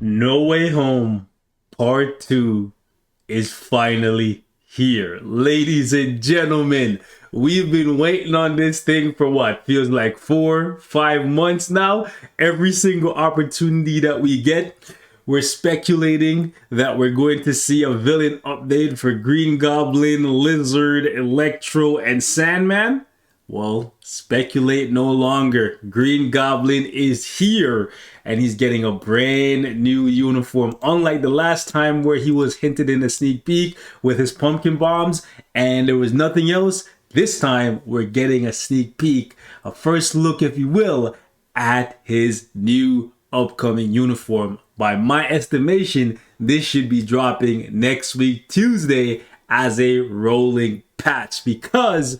No Way Home Part 2 is finally here. Ladies and gentlemen, we've been waiting on this thing for what feels like 4-5 months now. Every single opportunity that we get, we're speculating that we're going to see a villain update for Green Goblin, Lizard, Electro, and Sandman. Well, speculate no longer. Green Goblin is here and he's getting a brand new uniform. Unlike the last time where he was hinted in a sneak peek with his pumpkin bombs and there was nothing else, this time we're getting a sneak peek, a first look if you will, at his new upcoming uniform. By my estimation, this should be dropping next week, Tuesday, as a rolling patch because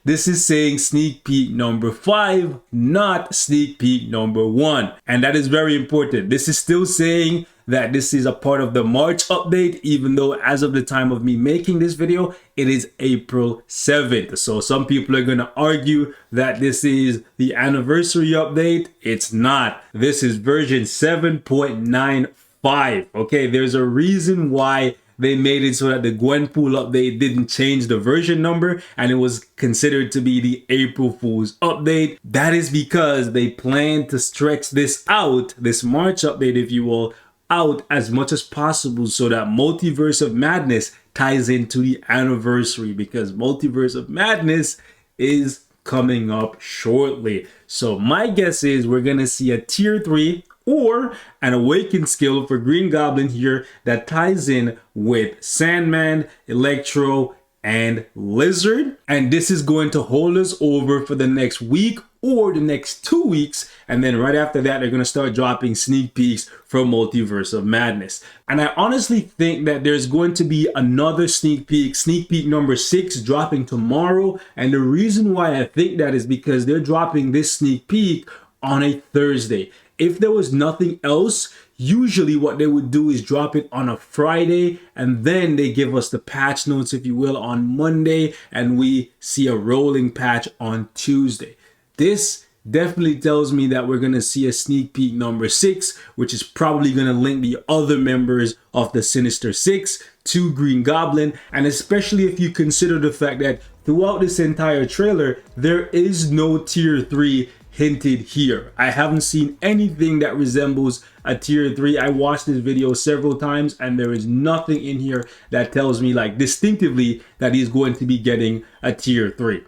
this is saying sneak peek number 5, not sneak peek number 1. And that is very important. This is still saying that this is a part of the March update, even though as of the time of me making this video, it is April 7th. So some people are going to argue that this is the anniversary update. It's not. This is version 7.95. Okay, there's a reason why they made it so that the Gwenpool update didn't change the version number and it was considered to be the April Fool's update. That is because they plan to stretch this out, this March update if you will, out as much as possible so that Multiverse of Madness ties into the anniversary because Multiverse of Madness is coming up shortly. So my guess is we're going to see a tier 3 or an awakened skill for Green Goblin here that ties in with Sandman, Electro, and Lizard. And this is going to hold us over for the next week or the next 2 weeks. And then right after that, they're going to start dropping sneak peeks from Multiverse of Madness. And I honestly think that there's going to be another sneak peek number 6 dropping tomorrow. And the reason why I think that is because they're dropping this sneak peek on a Thursday. If there was nothing else, usually what they would do is drop it on a Friday and then they give us the patch notes, if you will, on Monday and we see a rolling patch on Tuesday. This definitely tells me that we're going to see a sneak peek number 6, which is probably going to link the other members of the Sinister Six to Green Goblin. And especially if you consider the fact that throughout this entire trailer, there is no tier 3 hinted here. I haven't seen anything that resembles a tier 3. I watched this video several times and there is nothing in here that tells me like distinctively that he's going to be getting a tier 3.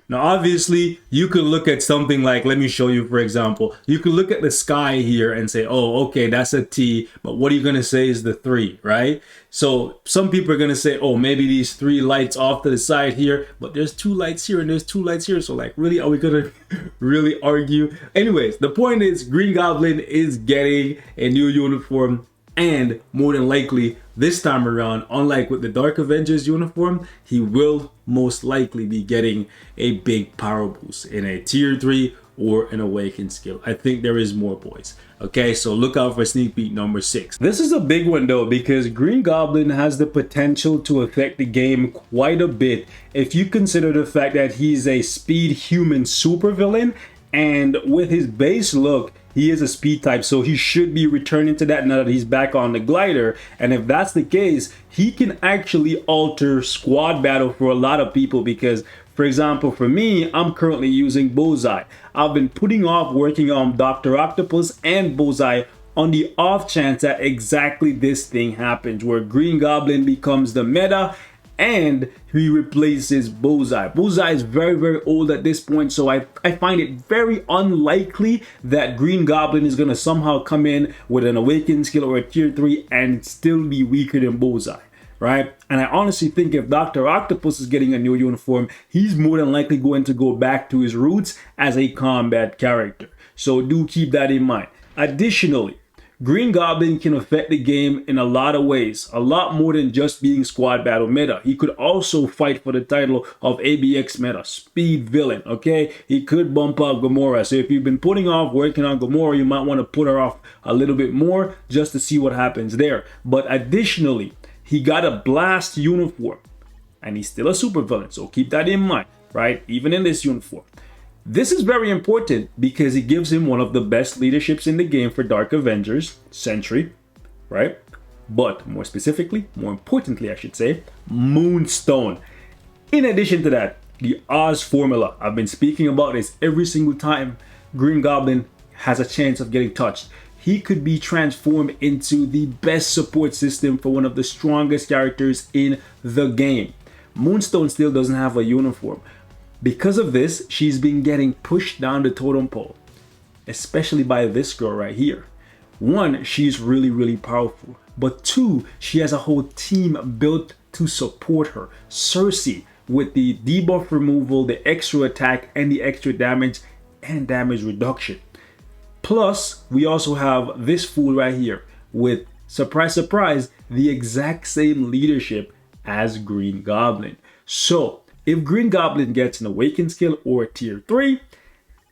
Now, obviously, you could look at something like, let me show you, for example, you could look at the sky here and say, oh, okay, that's a T, but what are you going to say is the 3, right? So some people are going to say, oh, maybe these 3 lights off to the side here, but there's 2 lights here and there's 2 lights here. So like, really, are we going to really argue? Anyways, the point is Green Goblin is getting a new uniform. And more than likely, this time around, unlike with the Dark Avengers uniform, he will most likely be getting a big power boost in a tier 3 or an awakened skill. I think there is more, boys. Okay, so look out for sneak peek number 6. This is a big one though because Green Goblin has the potential to affect the game quite a bit if you consider the fact that he's a speed human supervillain, and with his base look, he is a speed type, so he should be returning to that now that he's back on the glider. And if that's the case, he can actually alter squad battle for a lot of people because, for example, for me, I'm currently using Bullseye. I've been putting off working on Dr. Octopus and Bullseye on the off chance that exactly this thing happens, where Green Goblin becomes the meta and he replaces Bullseye. Bullseye is very, very old at this point, so I find it very unlikely that Green Goblin is going to somehow come in with an awakened skill or a tier 3 and still be weaker than Bullseye, right? And I honestly think if Dr. Octopus is getting a new uniform, he's more than likely going to go back to his roots as a combat character. So do keep that in mind. Additionally, Green Goblin can affect the game in a lot of ways, a lot more than just being squad battle meta. He could also fight for the title of ABX meta, speed villain, okay? He could bump up Gamora. So if you've been putting off working on Gamora, you might want to put her off a little bit more just to see what happens there. But additionally, he got a blast uniform and he's still a supervillain. So keep that in mind, right? Even in this uniform. This is very important because it gives him one of the best leaderships in the game for Dark Avengers, Sentry. right? But more specifically, more importantly, I should say, Moonstone. In addition to that, the Oz formula. I've been speaking about this every single time Green Goblin has a chance of getting touched. He could be transformed into the best support system for one of the strongest characters in the game. Moonstone still doesn't have a uniform. Because of this, she's been getting pushed down the totem pole, especially by this girl right here. One, she's really powerful. But two, she has a whole team built to support her. Cersei, with the debuff removal, the extra attack, and the extra damage and damage reduction. Plus, we also have this fool right here with, surprise, surprise, the exact same leadership as Green Goblin. So, if Green Goblin gets an Awaken skill or a tier 3,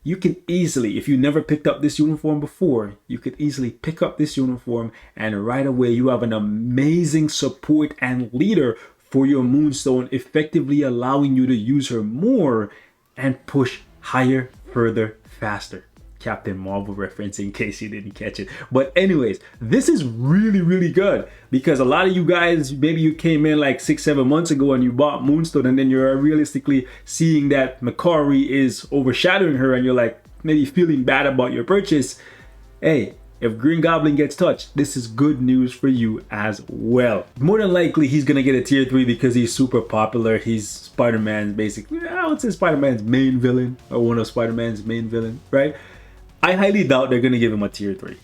you can easily, if you never picked up this uniform before, you could easily pick up this uniform and right away you have an amazing support and leader for your Moonstone, effectively allowing you to use her more and push higher, further, faster. Captain Marvel reference in case you didn't catch it. But anyways, this is really good because a lot of you guys, maybe you came in like 6-7 months ago and you bought Moonstone and then you're realistically seeing that Makari is overshadowing her and you're like maybe feeling bad about your purchase. Hey, if Green Goblin gets touched, this is good news for you as well. More than likely, he's gonna get a tier 3 because he's super popular. He's Spider-Man's basically, I would say Spider-Man's main villain, or one of Spider-Man's main villain, right? I highly doubt they're gonna give him a tier 3.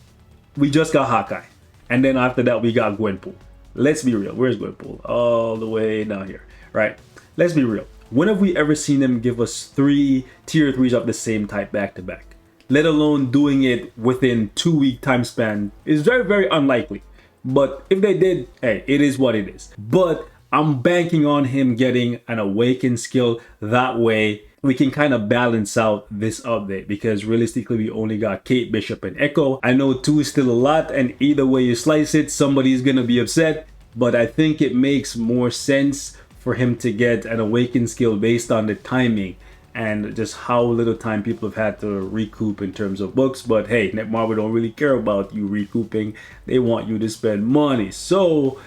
We just got Hawkeye. And then after that, we got Gwenpool. Let's be real. Where's Gwenpool? All the way down here, right? Let's be real. When have we ever seen them give us 3 tier 3s of the same type back to back? Let alone doing it within 2-week time span is very unlikely. But if they did, hey, it is what it is. But I'm banking on him getting an Awaken skill. That way we can kind of balance out this update because realistically we only got Kate Bishop and Echo. I know 2 is still a lot and either way you slice it, somebody's gonna be upset. But I think it makes more sense for him to get an Awaken skill based on the timing and just how little time people have had to recoup in terms of books. But hey, Netmarble don't really care about you recouping. They want you to spend money. So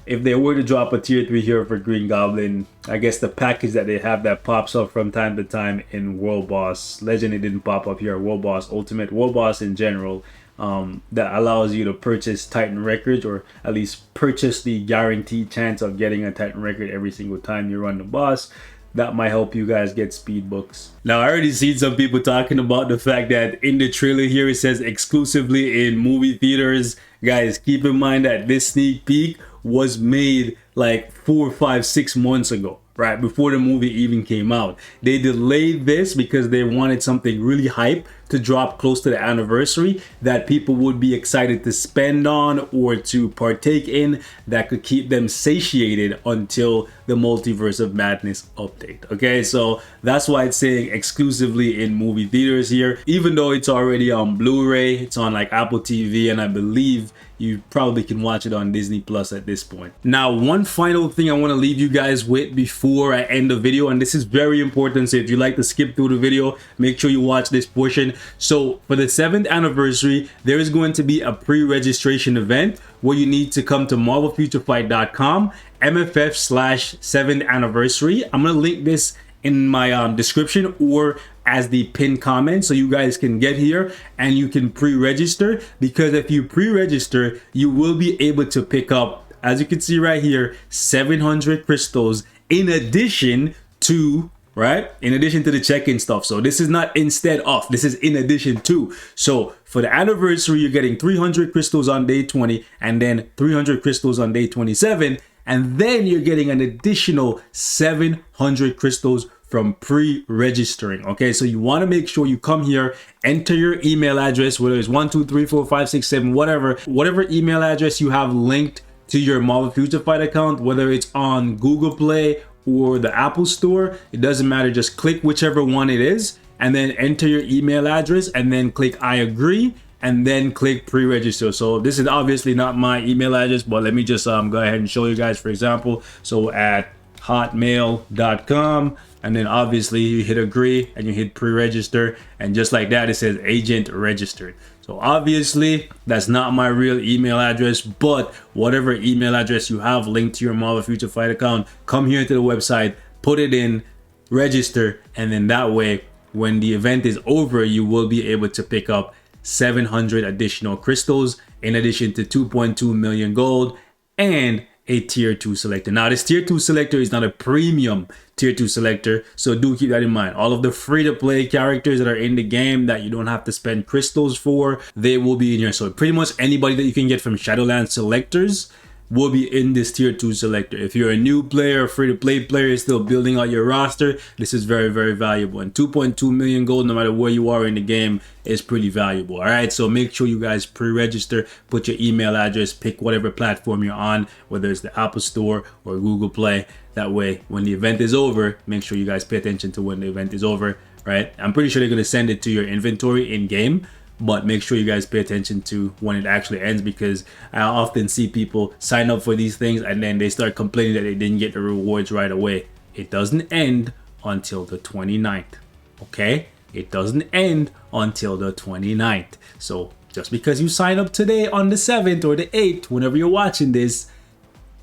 if they were to drop a tier 3 here for Green Goblin, I guess the package that they have that pops up from time to time in World Boss Legend, it didn't pop up here, World Boss Ultimate, World Boss in general, that allows you to purchase Titan records, or at least purchase the guaranteed chance of getting a Titan record every single time you run the boss. That might help you guys get speed books. Now, I already seen some people talking about the fact that in the trailer here, it says exclusively in movie theaters. Guys, keep in mind that this sneak peek was made like 4, 5, 6 months ago, right? Before the movie even came out. They delayed this because they wanted something really hype to drop close to the anniversary that people would be excited to spend on or to partake in, that could keep them satiated until the Multiverse of Madness update. Okay, so that's why it's saying exclusively in movie theaters here, even though it's already on Blu-ray, it's on like Apple TV, and I believe you probably can watch it on Disney Plus at this point. Now, one final thing I want to leave you guys with before I end the video, and this is very important, so if you like to skip through the video, make sure you watch this portion. So for the 7th anniversary, there is going to be a pre-registration event where you need to come to marvelfuturefight.com, MFF/7th anniversary. I'm going to link this in my description or as the pinned comment so you guys can get here and you can pre-register, because if you pre-register, you will be able to pick up, as you can see right here, 700 crystals in addition to, right? In addition to the check-in stuff. So this is not instead of, this is in addition to. So for the anniversary, you're getting 300 crystals on day 20 and then 300 crystals on day 27. And then you're getting an additional 700 crystals from pre-registering. Okay, so you want to make sure you come here, enter your email address, whether it's 1, 2, 3, 4, 5, 6, 7, whatever email address you have linked to your Marvel Future Fight account, whether it's on Google Play or the Apple Store, it doesn't matter. Just click whichever one it is and then enter your email address and then click I agree and then click pre-register. So this is obviously not my email address, but let me just go ahead and show you guys, for example. So at hotmail.com, and then obviously you hit agree and you hit pre-register, and just like that it says agent registered. So obviously that's not my real email address, but whatever email address you have linked to your Marvel Future Fight account, come here to the website, put it in, register, and then that way when the event is over, you will be able to pick up 700 additional crystals in addition to 2.2 million gold and a tier 2 selector. Now this tier 2 selector is not a premium tier 2 selector, so do keep that in mind. All of the free to play characters that are in the game that you don't have to spend crystals for, they will be in here. So pretty much anybody that you can get from Shadowlands selectors will be in this tier 2 selector. If you're a new player, free to play player, still building out your roster, this is very, very valuable. And 2.2 million gold, no matter where you are in the game, is pretty valuable. All right, so make sure you guys pre-register, put your email address, pick whatever platform you're on, whether it's the Apple Store or Google Play. That way, when the event is over, make sure you guys pay attention to when the event is over, right? I'm pretty sure they're gonna send it to your inventory in game, but make sure you guys pay attention to when it actually ends, because I often see people sign up for these things and then they start complaining that they didn't get the rewards right away. It doesn't end until the 29th, okay? It doesn't end until the 29th. So just because you sign up today on the 7th or the 8th, whenever you're watching this,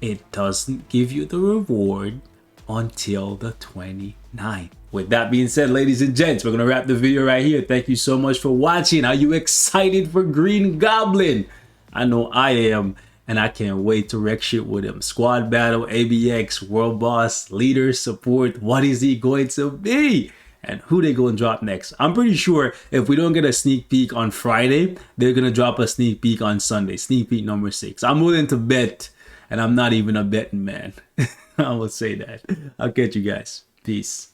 it doesn't give you the reward until the 29th. With that being said, ladies and gents, we're gonna wrap the video right here. Thank you so much for watching. Are you excited for Green Goblin? I know I am, and I can't wait to wreck shit with him. Squad battle, ABX, world boss, leader, support. What is he going to be? And who they gonna drop next? I'm pretty sure if we don't get a sneak peek on Friday, they're gonna drop a sneak peek on Sunday. Sneak peek number 6. I'm willing to bet, and I'm not even a betting man. I will say that. I'll catch you guys. Peace.